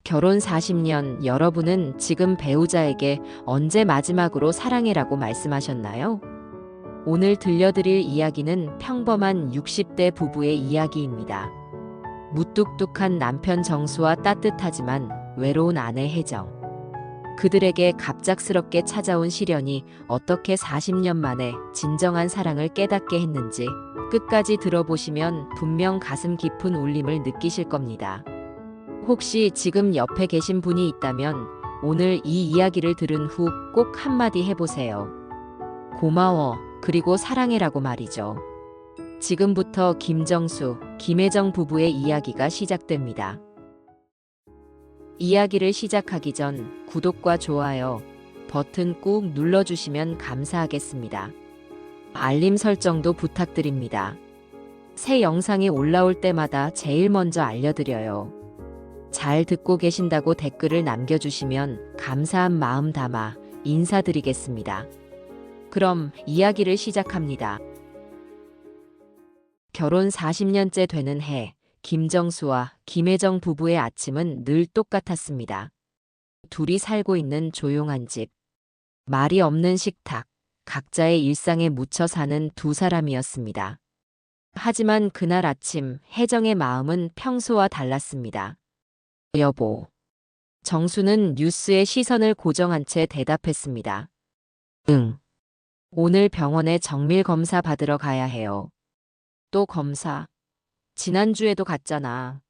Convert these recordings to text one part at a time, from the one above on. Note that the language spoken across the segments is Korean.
결혼 40년 여러분은 지금 배우자에게 언제 마지막으로 사랑해라고 말씀하셨나요? 오늘 들려드릴 이야기는 평범한 60대 부부의 이야기입니다. 무뚝뚝한 남편 정수와 따뜻하지만 외로운 아내 혜정. 그들에게 갑작스럽게 찾아온 시련이 어떻게 40년 만에 진정한 사랑을 깨닫게 했는지 끝까지 들어보시면 분명 가슴 깊은 울림을 느끼실 겁니다. 혹시 지금 옆에 계신 분이 있다면 오늘 이 이야기를 들은 후 꼭 한마디 해보세요. 고마워, 그리고 사랑해라고 말이죠. 지금부터 김정수, 김혜정 부부의 이야기가 시작됩니다. 이야기를 시작하기 전 구독과 좋아요 버튼 꾹 눌러주시면 감사하겠습니다. 알림 설정도 부탁드립니다. 새 영상이 올라올 때마다 제일 먼저 알려드려요. 잘 듣고 계신다고 댓글을 남겨주시면 감사한 마음 담아 인사드리겠습니다. 그럼 이야기를 시작합니다. 결혼 40년째 되는 해, 김정수와 김혜정 부부의 아침은 늘 똑같았습니다. 둘이 살고 있는 조용한 집, 말이 없는 식탁, 각자의 일상에 묻혀 사는 두 사람이었습니다. 하지만 그날 아침 혜정의 마음은 평소와 달랐습니다. 여보. 정수는 뉴스에 시선을 고정한 채 대답했습니다. 응. 오늘 병원에 정밀 검사 받으러 가야 해요. 또 검사. 지난주에도 갔잖아.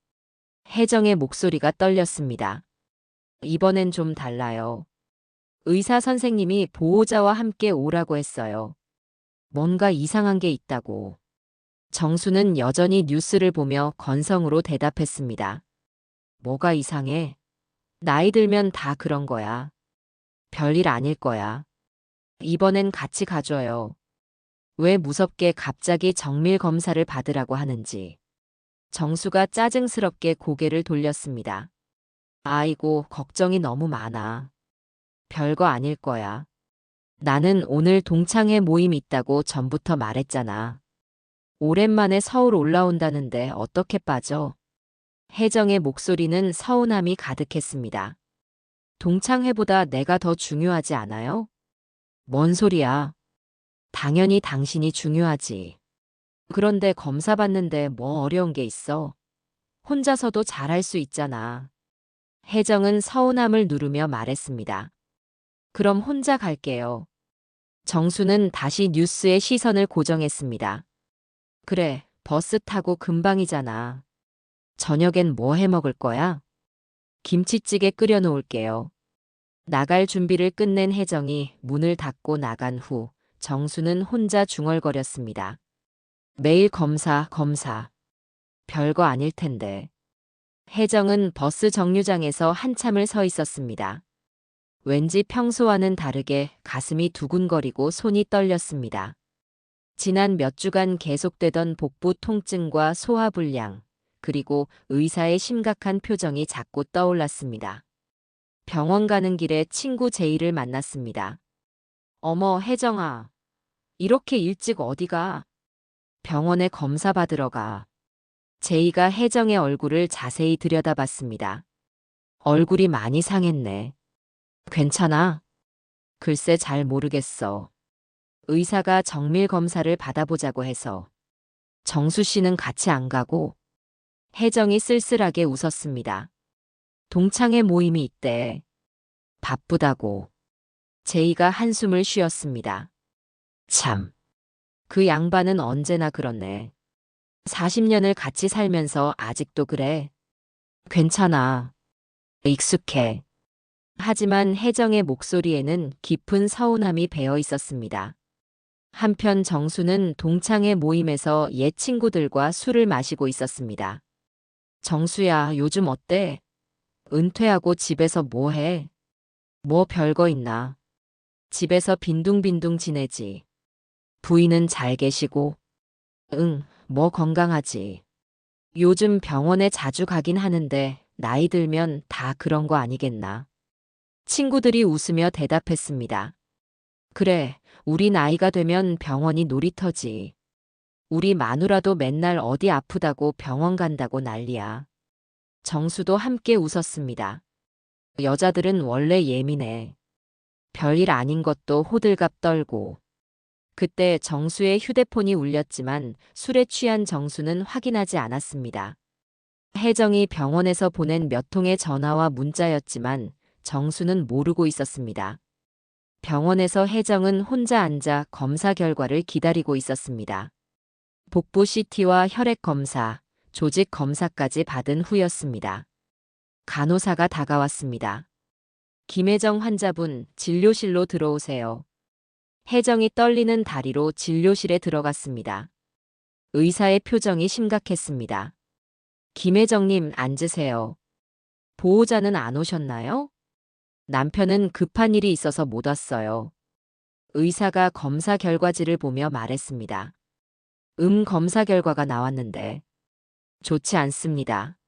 혜정의 목소리가 떨렸습니다. 이번엔 좀 달라요. 의사 선생님이 보호자와 함께 오라고 했어요. 뭔가 이상한 게 있다고. 정수는 여전히 뉴스를 보며 건성으로 대답했습니다. 뭐가 이상해? 나이 들면 다 그런 거야. 별일 아닐 거야. 이번엔 같이 가줘요. 왜 무섭게 갑자기 정밀 검사를 받으라고 하는지. 정수가 짜증스럽게 고개를 돌렸습니다. 아이고, 걱정이 너무 많아. 별거 아닐 거야. 나는 오늘 동창회 모임 있다고 전부터 말했잖아. 오랜만에 서울 올라온다는데 어떻게 빠져? 혜정의 목소리는 서운함이 가득했습니다. 동창회보다 내가 더 중요하지 않아요? 뭔 소리야? 당연히 당신이 중요하지. 그런데 검사 받는데 뭐 어려운 게 있어? 혼자서도 잘할 수 있잖아. 혜정은 서운함을 누르며 말했습니다. 그럼 혼자 갈게요. 정수는 다시 뉴스에 시선을 고정했습니다. 그래, 버스 타고 금방이잖아. 저녁엔 뭐 해 먹을 거야? 김치찌개 끓여 놓을게요. 나갈 준비를 끝낸 혜정이 문을 닫고 나간 후 정수는 혼자 중얼거렸습니다. 매일 검사. 별거 아닐 텐데. 혜정은 버스 정류장에서 한참을 서 있었습니다. 왠지 평소와는 다르게 가슴이 두근거리고 손이 떨렸습니다. 지난 몇 주간 계속되던 복부 통증과 소화불량, 그리고 의사의 심각한 표정이 자꾸 떠올랐습니다. 병원 가는 길에 친구 제이를 만났습니다. 어머, 혜정아. 이렇게 일찍 어디 가? 병원에 검사 받으러 가. 제이가 혜정의 얼굴을 자세히 들여다봤습니다. 얼굴이 많이 상했네. 괜찮아? 글쎄 잘 모르겠어. 의사가 정밀 검사를 받아보자고 해서. 정수 씨는 같이 안 가고? 혜정이 쓸쓸하게 웃었습니다. 동창회 모임이 있대. 바쁘다고. 제이가 한숨을 쉬었습니다. 참. 그 양반은 언제나 그렇네. 40년을 같이 살면서 아직도 그래. 괜찮아. 익숙해. 하지만 혜정의 목소리에는 깊은 서운함이 배어 있었습니다. 한편 정수는 동창회 모임에서 옛 친구들과 술을 마시고 있었습니다. 정수야, 요즘 어때? 은퇴하고 집에서 뭐 해? 뭐 별거 있나? 집에서 빈둥빈둥 지내지. 부인은 잘 계시고? 응, 뭐 건강하지. 요즘 병원에 자주 가긴 하는데 나이 들면 다 그런 거 아니겠나? 친구들이 웃으며 대답했습니다. 그래, 우리 나이가 되면 병원이 놀이터지. 우리 마누라도 맨날 어디 아프다고 병원 간다고 난리야. 정수도 함께 웃었습니다. 여자들은 원래 예민해. 별일 아닌 것도 호들갑 떨고. 그때 정수의 휴대폰이 울렸지만 술에 취한 정수는 확인하지 않았습니다. 혜정이 병원에서 보낸 몇 통의 전화와 문자였지만 정수는 모르고 있었습니다. 병원에서 혜정은 혼자 앉아 검사 결과를 기다리고 있었습니다. 복부 CT와 혈액 검사, 조직 검사까지 받은 후였습니다. 간호사가 다가왔습니다. 김혜정 환자분, 진료실로 들어오세요. 혜정이 떨리는 다리로 진료실에 들어갔습니다. 의사의 표정이 심각했습니다. 김혜정님, 앉으세요. 보호자는 안 오셨나요? 남편은 급한 일이 있어서 못 왔어요. 의사가 검사 결과지를 보며 말했습니다. 검사 결과가 나왔는데 좋지 않습니다.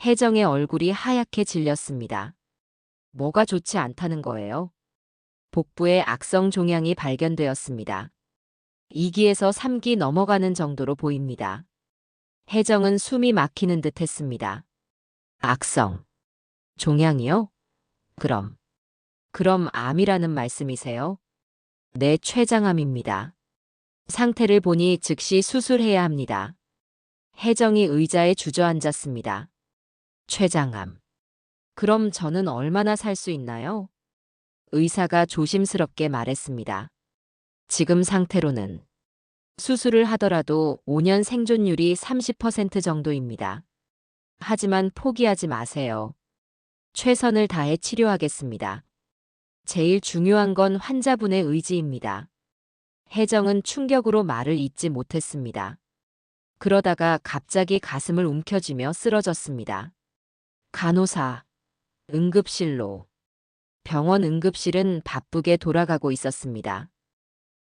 혜정의 얼굴이 하얗게 질렸습니다. 뭐가 좋지 않다는 거예요? 복부에 악성 종양이 발견되었습니다. 2기에서 3기 넘어가는 정도로 보입니다. 혜정은 숨이 막히는 듯 했습니다. 악성 종양이요? 그럼 암이라는 말씀이세요? 네, 췌장암입니다. 상태를 보니 즉시 수술해야 합니다. 혜정이 의자에 주저앉았습니다. 췌장암. 그럼 저는 얼마나 살 수 있나요? 의사가 조심스럽게 말했습니다. 지금 상태로는 수술을 하더라도 5년 생존율이 30% 정도입니다. 하지만 포기하지 마세요. 최선을 다해 치료하겠습니다. 제일 중요한 건 환자분의 의지입니다. 혜정은 충격으로 말을 잇지 못했습니다. 그러다가 갑자기 가슴을 움켜쥐며 쓰러졌습니다. 간호사, 응급실로. 병원 응급실은 바쁘게 돌아가고 있었습니다.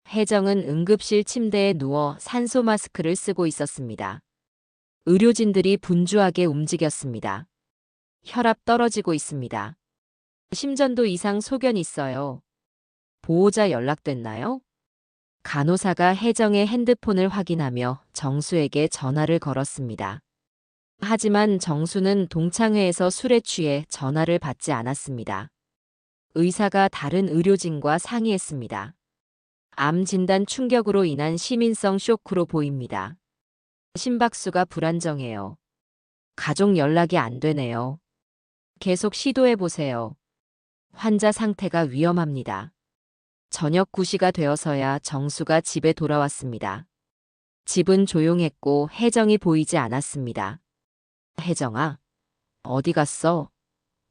혜정은 응급실 침대에 누워 산소 마스크를 쓰고 있었습니다. 의료진들이 분주하게 움직였습니다. 혈압 떨어지고 있습니다. 심전도 이상 소견 있어요. 보호자 연락됐나요? 간호사가 혜정의 핸드폰을 확인하며 정수에게 전화를 걸었습니다. 하지만 정수는 동창회에서 술에 취해 전화를 받지 않았습니다. 의사가 다른 의료진과 상의했습니다. 암 진단 충격으로 인한 시민성 쇼크로 보입니다. 심박수가 불안정해요. 가족 연락이 안 되네요. 계속 시도해 보세요. 환자 상태가 위험합니다. 저녁 9시가 되어서야 정수가 집에 돌아왔습니다. 집은 조용했고 혜정이 보이지 않았습니다. 혜정아, 어디 갔어?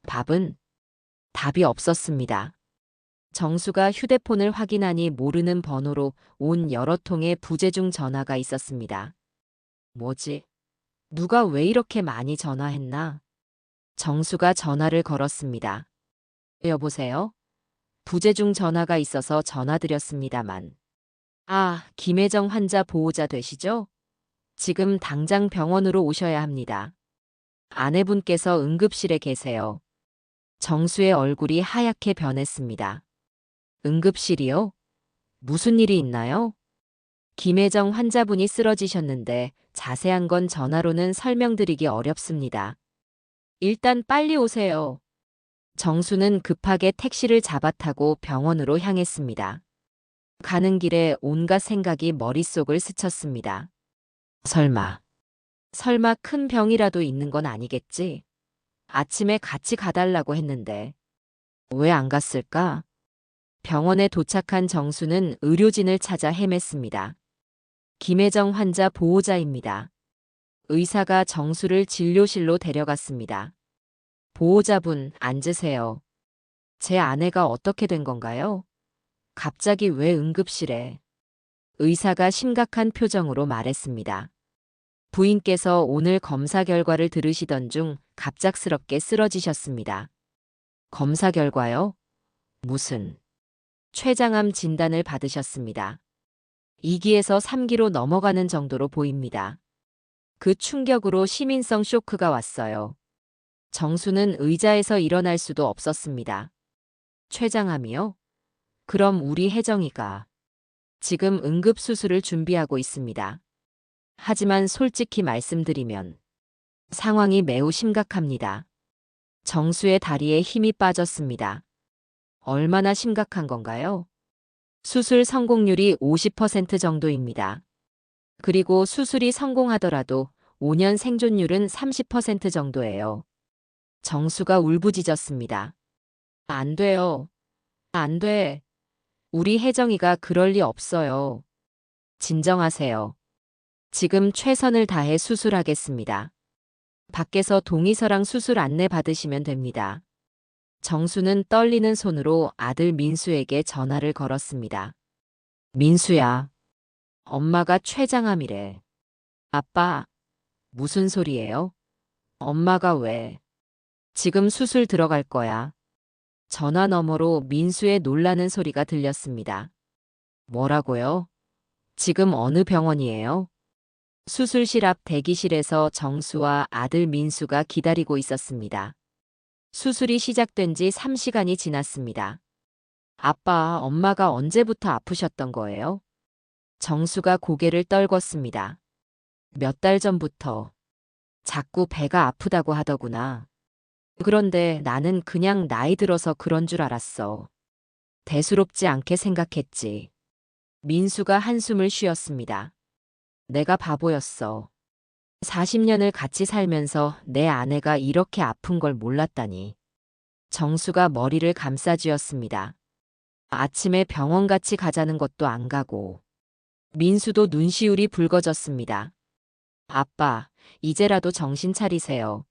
밥은? 답이 없었습니다. 정수가 휴대폰을 확인하니 모르는 번호로 온 여러 통의 부재중 전화가 있었습니다. 뭐지? 누가 왜 이렇게 많이 전화했나? 정수가 전화를 걸었습니다. 여보세요? 부재중 전화가 있어서 전화드렸습니다만. 아, 김혜정 환자 보호자 되시죠? 지금 당장 병원으로 오셔야 합니다. 아내분께서 응급실에 계세요. 정수의 얼굴이 하얗게 변했습니다. 응급실이요? 무슨 일이 있나요? 김혜정 환자분이 쓰러지셨는데 자세한 건 전화로는 설명드리기 어렵습니다. 일단 빨리 오세요. 정수는 급하게 택시를 잡아 타고 병원으로 향했습니다. 가는 길에 온갖 생각이 머릿속을 스쳤습니다. 설마 큰 병이라도 있는 건 아니겠지? 아침에 같이 가달라고 했는데 왜 안 갔을까? 병원에 도착한 정수는 의료진을 찾아 헤맸습니다. 김혜정 환자 보호자입니다. 의사가 정수를 진료실로 데려갔습니다. 보호자분, 앉으세요. 제 아내가 어떻게 된 건가요? 갑자기 왜 응급실에? 의사가 심각한 표정으로 말했습니다. 부인께서 오늘 검사 결과를 들으시던 중 갑작스럽게 쓰러지셨습니다. 검사 결과요? 무슨? 췌장암 진단을 받으셨습니다. 2기에서 3기로 넘어가는 정도로 보입니다. 그 충격으로 시민성 쇼크가 왔어요. 정수는 의자에서 일어날 수도 없었습니다. 췌장암이요? 그럼 우리 혜정이가 지금 응급수술을 준비하고 있습니다. 하지만 솔직히 말씀드리면 상황이 매우 심각합니다. 정수의 다리에 힘이 빠졌습니다. 얼마나 심각한 건가요? 수술 성공률이 50% 정도입니다. 그리고 수술이 성공하더라도 5년 생존율은 30% 정도예요. 정수가 울부짖었습니다. 안 돼요. 안 돼. 우리 혜정이가 그럴 리 없어요. 진정하세요. 지금 최선을 다해 수술하겠습니다. 밖에서 동의서랑 수술 안내 받으시면 됩니다. 정수는 떨리는 손으로 아들 민수에게 전화를 걸었습니다. 민수야, 엄마가 췌장암이래. 아빠, 무슨 소리예요? 엄마가 왜? 지금 수술 들어갈 거야. 전화 너머로 민수의 놀라는 소리가 들렸습니다. 뭐라고요? 지금 어느 병원이에요? 수술실 앞 대기실에서 정수와 아들 민수가 기다리고 있었습니다. 수술이 시작된 지 3시간이 지났습니다. 아빠, 엄마가 언제부터 아프셨던 거예요? 정수가 고개를 떨궜습니다. 몇 달 전부터. 자꾸 배가 아프다고 하더구나. 그런데 나는 그냥 나이 들어서 그런 줄 알았어. 대수롭지 않게 생각했지. 민수가 한숨을 쉬었습니다. 내가 바보였어. 40년을 같이 살면서 내 아내가 이렇게 아픈 걸 몰랐다니. 정수가 머리를 감싸쥐었습니다. 아침에 병원 같이 가자는 것도 안 가고. 민수도 눈시울이 붉어졌습니다. 아빠, 이제라도 정신 차리세요.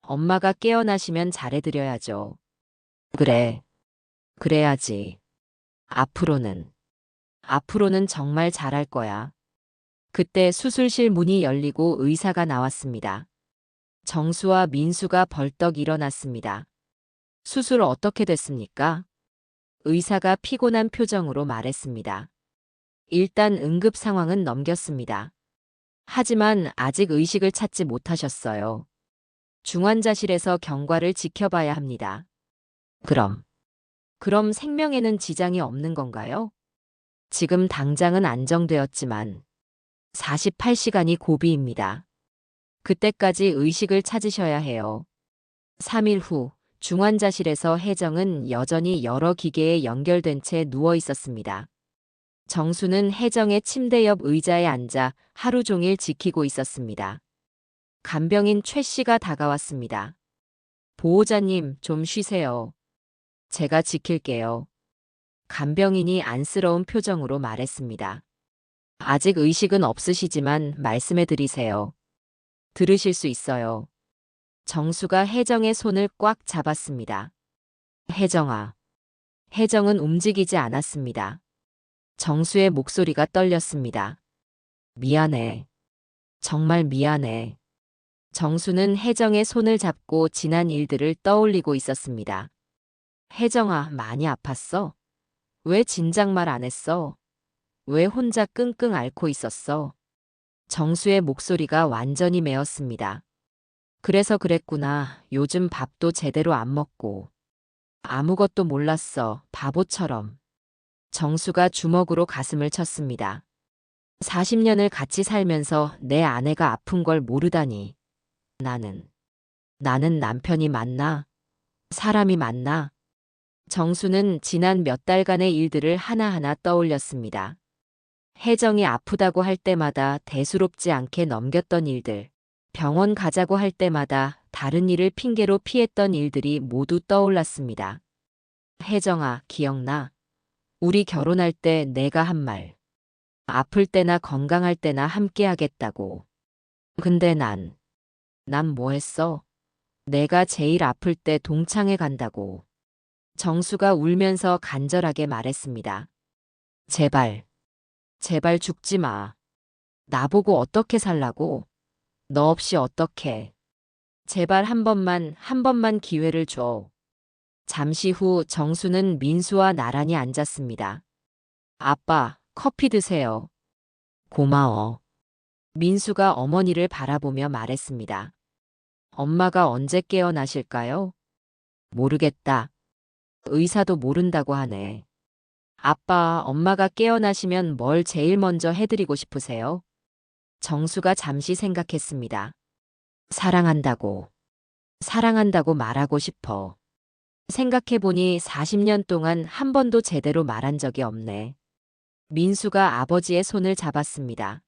엄마가 깨어나시면 잘해드려야죠. 그래, 그래야지. 앞으로는 정말 잘할 거야. 그때 수술실 문이 열리고 의사가 나왔습니다. 정수와 민수가 벌떡 일어났습니다. 수술 어떻게 됐습니까? 의사가 피곤한 표정으로 말했습니다. 일단 응급 상황은 넘겼습니다. 하지만 아직 의식을 찾지 못하셨어요. 중환자실에서 경과를 지켜봐야 합니다. 그럼 생명에는 지장이 없는 건가요? 지금 당장은 안정되었지만 48시간이 고비입니다. 그때까지 의식을 찾으셔야 해요. 3일 후 중환자실에서 혜정은 여전히 여러 기계에 연결된 채 누워 있었습니다. 정수는 혜정의 침대 옆 의자에 앉아 하루 종일 지키고 있었습니다. 간병인 최 씨가 다가왔습니다. 보호자님, 좀 쉬세요. 제가 지킬게요. 간병인이 안쓰러운 표정으로 말했습니다. 아직 의식은 없으시지만 말씀해 드리세요. 들으실 수 있어요. 정수가 혜정의 손을 꽉 잡았습니다. 혜정아. 혜정은 움직이지 않았습니다. 정수의 목소리가 떨렸습니다. 미안해. 정말 미안해. 정수는 혜정의 손을 잡고 지난 일들을 떠올리고 있었습니다. 혜정아, 많이 아팠어? 왜 진작 말 안 했어? 왜 혼자 끙끙 앓고 있었어? 정수의 목소리가 완전히 메었습니다. 그래서 그랬구나. 요즘 밥도 제대로 안 먹고. 아무것도 몰랐어. 바보처럼. 정수가 주먹으로 가슴을 쳤습니다. 40년을 같이 살면서 내 아내가 아픈 걸 모르다니. 나는 남편이 맞나? 사람이 맞나? 정수는 지난 몇 달간의 일들을 하나하나 떠올렸습니다. 혜정이 아프다고 할 때마다 대수롭지 않게 넘겼던 일들, 병원 가자고 할 때마다 다른 일을 핑계로 피했던 일들이 모두 떠올랐습니다. 혜정아, 기억나? 우리 결혼할 때 내가 한 말. 아플 때나 건강할 때나 함께 하겠다고. 근데 난 뭐 했어? 내가 제일 아플 때 동창회 간다고. 정수가 울면서 간절하게 말했습니다. 제발, 제발 죽지 마. 나보고 어떻게 살라고? 너 없이 어떡해. 제발 한 번만 기회를 줘. 잠시 후 정수는 민수와 나란히 앉았습니다. 아빠, 커피 드세요. 고마워. 민수가 어머니를 바라보며 말했습니다. 엄마가 언제 깨어나실까요? 모르겠다. 의사도 모른다고 하네. 아빠, 엄마가 깨어나시면 뭘 제일 먼저 해드리고 싶으세요? 정수가 잠시 생각했습니다. 사랑한다고. 사랑한다고 말하고 싶어. 생각해보니 40년 동안 한 번도 제대로 말한 적이 없네. 민수가 아버지의 손을 잡았습니다.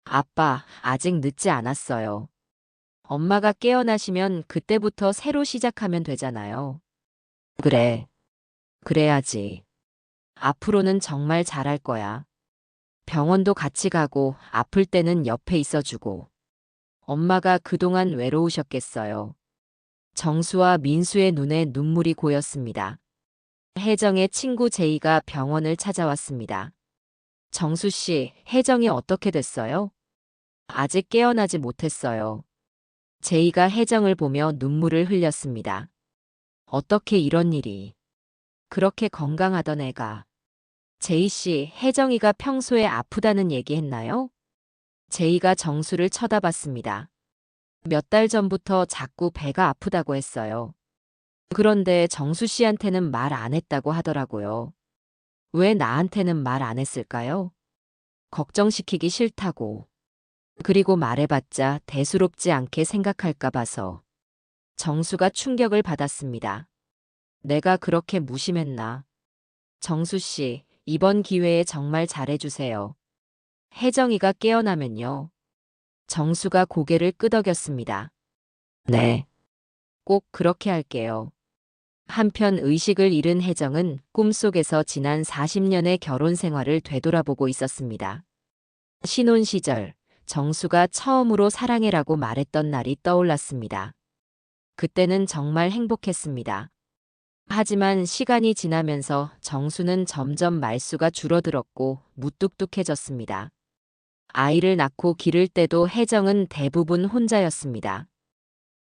아빠, 아직 늦지 않았어요. 엄마가 깨어나시면 그때부터 새로 시작하면 되잖아요. 그래, 그래야지. 앞으로는 정말 잘할 거야. 병원도 같이 가고 아플 때는 옆에 있어주고. 엄마가 그동안 외로우셨겠어요. 정수와 민수의 눈에 눈물이 고였습니다. 혜정의 친구 제이가 병원을 찾아왔습니다. 정수 씨, 혜정이 어떻게 됐어요? 아직 깨어나지 못했어요. 제이가 혜정을 보며 눈물을 흘렸습니다. 어떻게 이런 일이. 그렇게 건강하던 애가. 제이 씨, 혜정이가 평소에 아프다는 얘기 했나요? 제이가 정수를 쳐다봤습니다. 몇 달 전부터 자꾸 배가 아프다고 했어요. 그런데 정수 씨한테는 말 안 했다고 하더라고요. 왜 나한테는 말 안 했을까요? 걱정시키기 싫다고. 그리고 말해봤자 대수롭지 않게 생각할까 봐서. 정수가 충격을 받았습니다. 내가 그렇게 무심했나? 정수 씨, 이번 기회에 정말 잘해주세요. 혜정이가 깨어나면요. 정수가 고개를 끄덕였습니다. 네. 꼭 그렇게 할게요. 한편 의식을 잃은 혜정은 꿈속에서 지난 40년의 결혼 생활을 되돌아보고 있었습니다. 신혼 시절, 정수가 처음으로 사랑해라고 말했던 날이 떠올랐습니다. 그때는 정말 행복했습니다. 하지만 시간이 지나면서 정수는 점점 말수가 줄어들었고 무뚝뚝해졌습니다. 아이를 낳고 기를 때도 혜정은 대부분 혼자였습니다.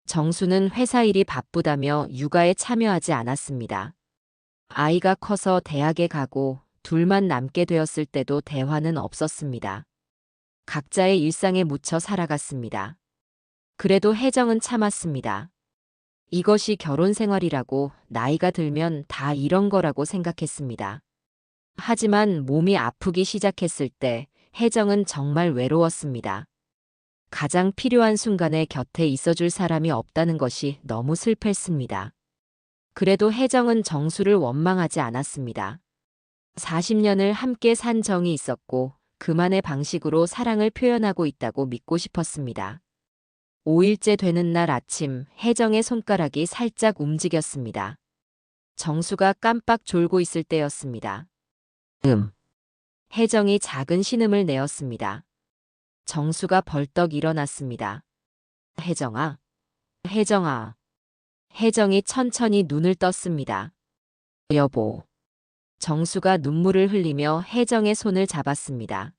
정수는 회사 일이 바쁘다며 육아에 참여하지 않았습니다. 아이가 커서 대학에 가고 둘만 남게 되었을 때도 대화는 없었습니다. 각자의 일상에 묻혀 살아갔습니다. 그래도 혜정은 참았습니다. 이것이 결혼 생활이라고 나이가 들면 다 이런 거라고 생각했습니다. 하지만 몸이 아프기 시작했을 때 혜정은 정말 외로웠습니다. 가장 필요한 순간에 곁에 있어줄 사람이 없다는 것이 너무 슬펐습니다. 그래도 혜정은 정수를 원망하지 않았습니다. 40년을 함께 산 정이 있었고 그만의 방식으로 사랑을 표현하고 있다고 믿고 싶었습니다. 5일째 되는 날 아침 혜정의 손가락이 살짝 움직였습니다. 정수가 깜빡 졸고 있을 때였습니다. 혜정이 작은 신음을 내었습니다. 정수가 벌떡 일어났습니다. 혜정아, 혜정아. 혜정이 천천히 눈을 떴습니다. 여보. 정수가 눈물을 흘리며 혜정의 손을 잡았습니다.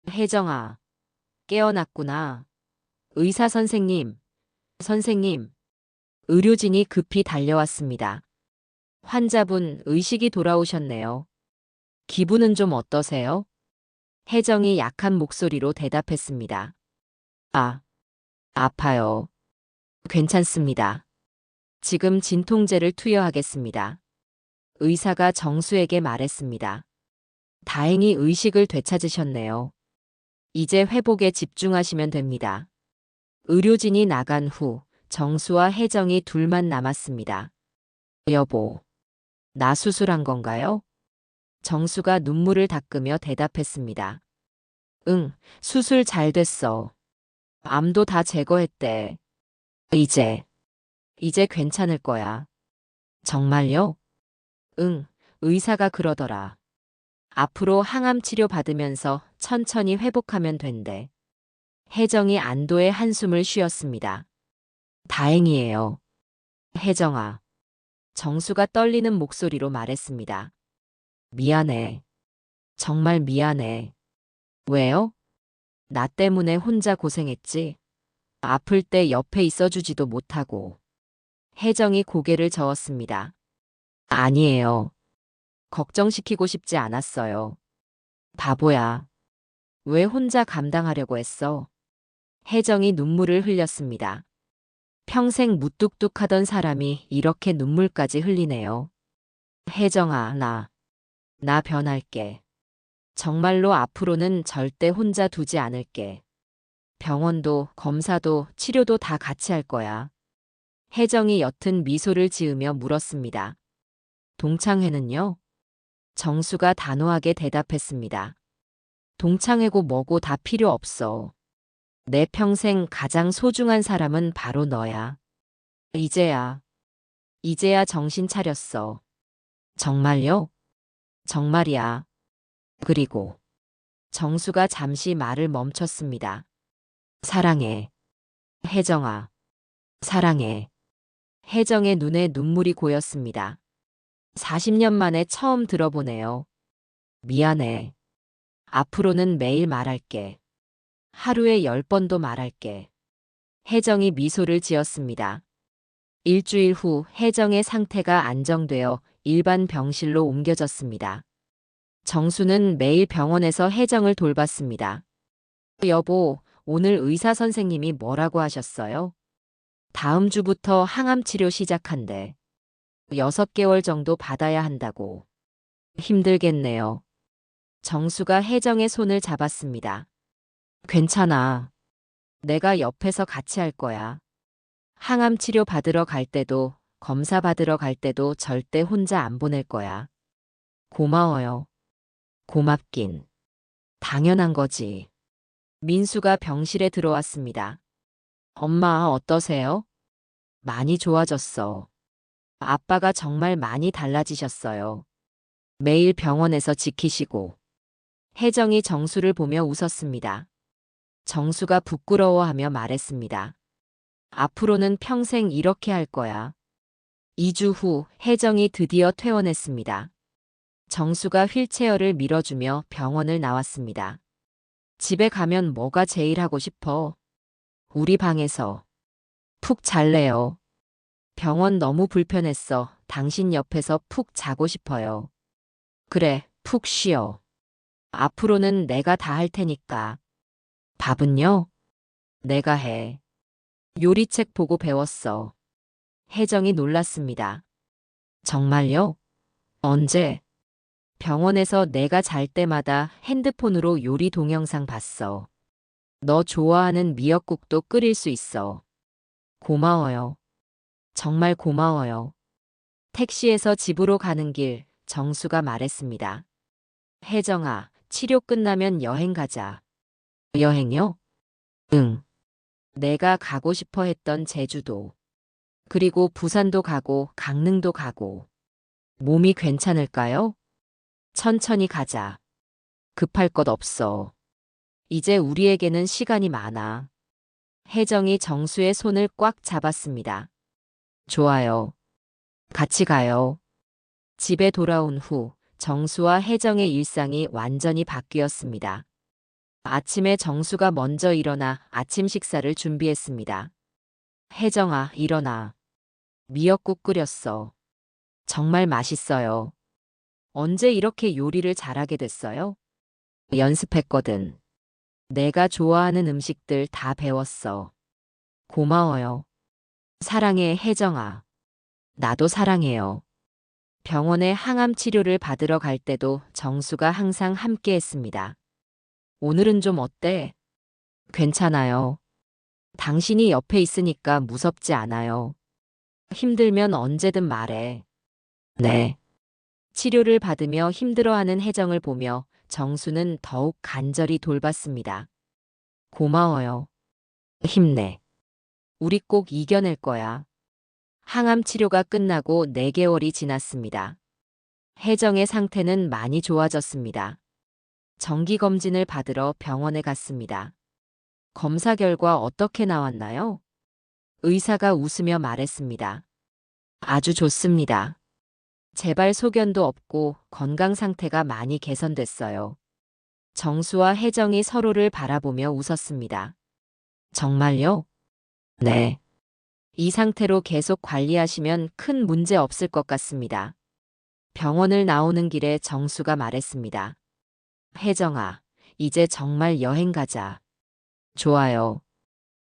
혜정아, 깨어났구나. 의사 선생님, 선생님. 의료진이 급히 달려왔습니다. 환자분 의식이 돌아오셨네요. 기분은 좀 어떠세요? 혜정이 약한 목소리로 대답했습니다. 아, 아파요. 괜찮습니다. 지금 진통제를 투여하겠습니다. 의사가 정수에게 말했습니다. 다행히 의식을 되찾으셨네요. 이제 회복에 집중하시면 됩니다. 의료진이 나간 후 정수와 혜정이 둘만 남았습니다. 여보, 나 수술한 건가요? 정수가 눈물을 닦으며 대답했습니다. 응, 수술 잘 됐어. 암도 다 제거했대. 이제 괜찮을 거야. 정말요? 응, 의사가 그러더라. 앞으로 항암 치료 받으면서 천천히 회복하면 된대. 혜정이 안도의 한숨을 쉬었습니다. 다행이에요. 혜정아. 정수가 떨리는 목소리로 말했습니다. 미안해. 정말 미안해. 왜요? 나 때문에 혼자 고생했지? 아플 때 옆에 있어주지도 못하고. 혜정이 고개를 저었습니다. 아니에요. 걱정시키고 싶지 않았어요. 바보야. 왜 혼자 감당하려고 했어? 혜정이 눈물을 흘렸습니다. 평생 무뚝뚝하던 사람이 이렇게 눈물까지 흘리네요. 혜정아, 나 변할게. 정말로 앞으로는 절대 혼자 두지 않을게. 병원도, 검사도, 치료도 다 같이 할 거야. 혜정이 옅은 미소를 지으며 물었습니다. 동창회는요? 정수가 단호하게 대답했습니다. 동창회고 뭐고 다 필요 없어. 내 평생 가장 소중한 사람은 바로 너야. 이제야, 이제야 정신 차렸어. 정말요? 정말이야. 그리고 정수가 잠시 말을 멈췄습니다. 사랑해. 혜정아. 사랑해. 혜정의 눈에 눈물이 고였습니다. 40년 만에 처음 들어보네요. 미안해. 앞으로는 매일 말할게. 하루에 10번도 말할게. 혜정이 미소를 지었습니다. 일주일 후 혜정의 상태가 안정되어 일반 병실로 옮겨졌습니다. 정수는 매일 병원에서 혜정을 돌봤습니다. 여보, 오늘 의사 선생님이 뭐라고 하셨어요? 다음 주부터 항암 치료 시작한대. 6개월 정도 받아야 한다고. 힘들겠네요. 정수가 혜정의 손을 잡았습니다. 괜찮아. 내가 옆에서 같이 할 거야. 항암 치료 받으러 갈 때도, 검사 받으러 갈 때도 절대 혼자 안 보낼 거야. 고마워요. 고맙긴. 당연한 거지. 민수가 병실에 들어왔습니다. 엄마 어떠세요? 많이 좋아졌어. 아빠가 정말 많이 달라지셨어요. 매일 병원에서 지키시고. 혜정이 정수를 보며 웃었습니다. 정수가 부끄러워하며 말했습니다. 앞으로는 평생 이렇게 할 거야. 2주 후 혜정이 드디어 퇴원했습니다. 정수가 휠체어를 밀어주며 병원을 나왔습니다. 집에 가면 뭐가 제일 하고 싶어? 우리 방에서 푹 잘래요. 병원 너무 불편했어. 당신 옆에서 푹 자고 싶어요. 그래, 푹 쉬어. 앞으로는 내가 다 할 테니까. 밥은요? 내가 해. 요리책 보고 배웠어. 혜정이 놀랐습니다. 정말요? 언제? 병원에서 내가 잘 때마다 핸드폰으로 요리 동영상 봤어. 너 좋아하는 미역국도 끓일 수 있어. 고마워요. 정말 고마워요. 택시에서 집으로 가는 길, 정수가 말했습니다. 혜정아, 치료 끝나면 여행 가자. 여행요? 응. 내가 가고 싶어 했던 제주도. 그리고 부산도 가고 강릉도 가고. 몸이 괜찮을까요? 천천히 가자. 급할 것 없어. 이제 우리에게는 시간이 많아. 혜정이 정수의 손을 꽉 잡았습니다. 좋아요. 같이 가요. 집에 돌아온 후 정수와 혜정의 일상이 완전히 바뀌었습니다. 아침에 정수가 먼저 일어나 아침 식사를 준비했습니다. 혜정아, 일어나. 미역국 끓였어. 정말 맛있어요. 언제 이렇게 요리를 잘하게 됐어요? 연습했거든. 내가 좋아하는 음식들 다 배웠어. 고마워요. 사랑해, 혜정아. 나도 사랑해요. 병원에 항암 치료를 받으러 갈 때도 정수가 항상 함께 했습니다. 오늘은 좀 어때? 괜찮아요. 당신이 옆에 있으니까 무섭지 않아요. 힘들면 언제든 말해. 네. 치료를 받으며 힘들어하는 혜정을 보며 정수는 더욱 간절히 돌봤습니다. 고마워요. 힘내. 우리 꼭 이겨낼 거야. 항암 치료가 끝나고 4개월이 지났습니다. 혜정의 상태는 많이 좋아졌습니다. 정기검진을 받으러 병원에 갔습니다. 검사 결과 어떻게 나왔나요? 의사가 웃으며 말했습니다. 아주 좋습니다. 재발 소견도 없고 건강 상태가 많이 개선됐어요. 정수와 혜정이 서로를 바라보며 웃었습니다. 정말요? 네. 이 상태로 계속 관리하시면 큰 문제 없을 것 같습니다. 병원을 나오는 길에 정수가 말했습니다. 혜정아, 이제 정말 여행 가자. 좋아요.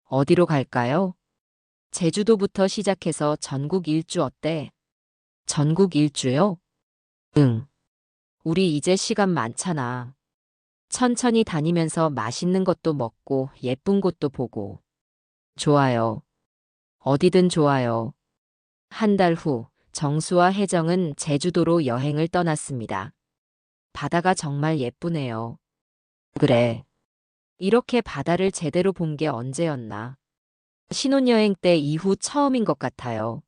어디로 갈까요? 제주도부터 시작해서 전국 일주 어때? 전국 일주요? 응. 우리 이제 시간 많잖아. 천천히 다니면서 맛있는 것도 먹고 예쁜 곳도 보고. 좋아요. 어디든 좋아요. 한 달 후, 정수와 혜정은 제주도로 여행을 떠났습니다. 바다가 정말 예쁘네요. 그래. 이렇게 바다를 제대로 본 게 언제였나. 신혼여행 때 이후 처음인 것 같아요.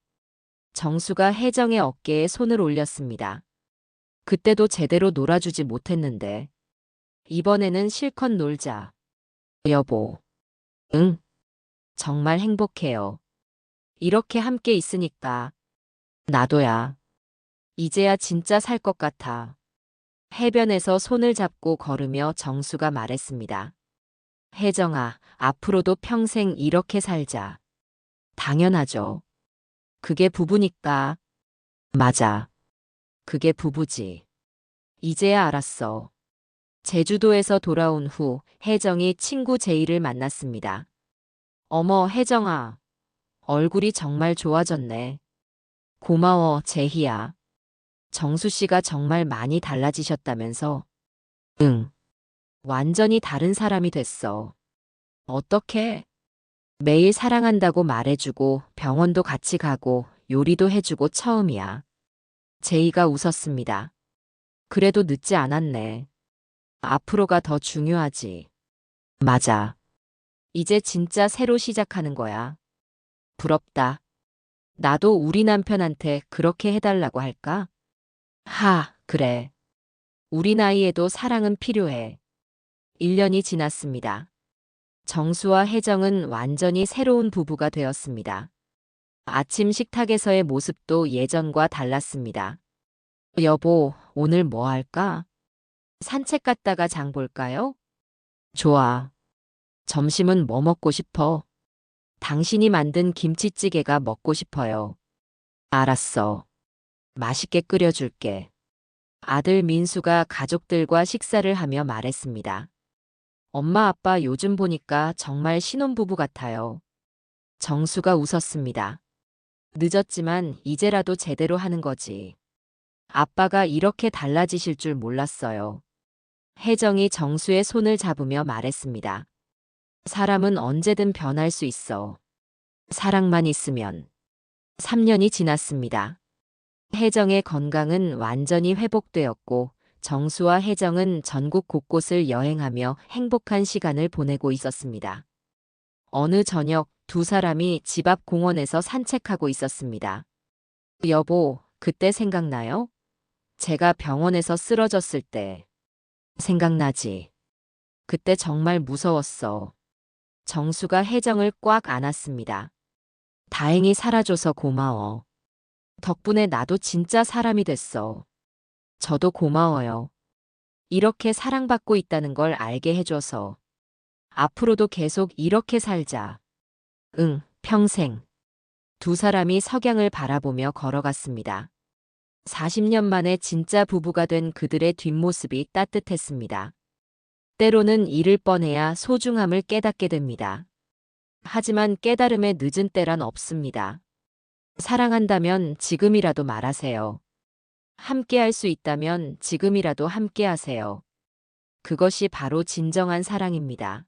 정수가 혜정의 어깨에 손을 올렸습니다. 그때도 제대로 놀아주지 못했는데. 이번에는 실컷 놀자. 여보. 응, 정말 행복해요. 이렇게 함께 있으니까. 나도야. 이제야 진짜 살 것 같아. 해변에서 손을 잡고 걸으며 정수가 말했습니다. 혜정아, 앞으로도 평생 이렇게 살자. 당연하죠. 그게 부부니까. 맞아. 그게 부부지. 이제야 알았어. 제주도에서 돌아온 후 혜정이 친구 제이를 만났습니다. 어머, 혜정아. 얼굴이 정말 좋아졌네. 고마워, 제희야. 정수 씨가 정말 많이 달라지셨다면서? 응. 완전히 다른 사람이 됐어. 어떻게? 매일 사랑한다고 말해주고 병원도 같이 가고 요리도 해주고 처음이야. 제이가 웃었습니다. 그래도 늦지 않았네. 앞으로가 더 중요하지. 맞아. 이제 진짜 새로 시작하는 거야. 부럽다. 나도 우리 남편한테 그렇게 해달라고 할까? 그래. 우리 나이에도 사랑은 필요해. 1년이 지났습니다. 정수와 혜정은 완전히 새로운 부부가 되었습니다. 아침 식탁에서의 모습도 예전과 달랐습니다. 여보, 오늘 뭐 할까? 산책 갔다가 장 볼까요? 좋아. 점심은 뭐 먹고 싶어? 당신이 만든 김치찌개가 먹고 싶어요. 알았어. 맛있게 끓여줄게. 아들 민수가 가족들과 식사를 하며 말했습니다. 엄마 아빠 요즘 보니까 정말 신혼부부 같아요. 정수가 웃었습니다. 늦었지만 이제라도 제대로 하는 거지. 아빠가 이렇게 달라지실 줄 몰랐어요. 혜정이 정수의 손을 잡으며 말했습니다. 사람은 언제든 변할 수 있어. 사랑만 있으면. 3년이 지났습니다. 혜정의 건강은 완전히 회복되었고 정수와 혜정은 전국 곳곳을 여행하며 행복한 시간을 보내고 있었습니다. 어느 저녁 두 사람이 집 앞 공원에서 산책하고 있었습니다. 여보, 그때 생각나요? 제가 병원에서 쓰러졌을 때. 생각나지. 그때 정말 무서웠어. 정수가 혜정을 꽉 안았습니다. 다행히 살아줘서 고마워. 덕분에 나도 진짜 사람이 됐어. 저도 고마워요. 이렇게 사랑받고 있다는 걸 알게 해줘서. 앞으로도 계속 이렇게 살자. 응, 평생. 두 사람이 석양을 바라보며 걸어갔습니다. 40년 만에 진짜 부부가 된 그들의 뒷모습이 따뜻했습니다. 때로는 잃을 뻔해야 소중함을 깨닫게 됩니다. 하지만 깨달음의 늦은 때란 없습니다. 사랑한다면 지금이라도 말하세요. 함께 할 수 있다면 지금이라도 함께 하세요. 그것이 바로 진정한 사랑입니다.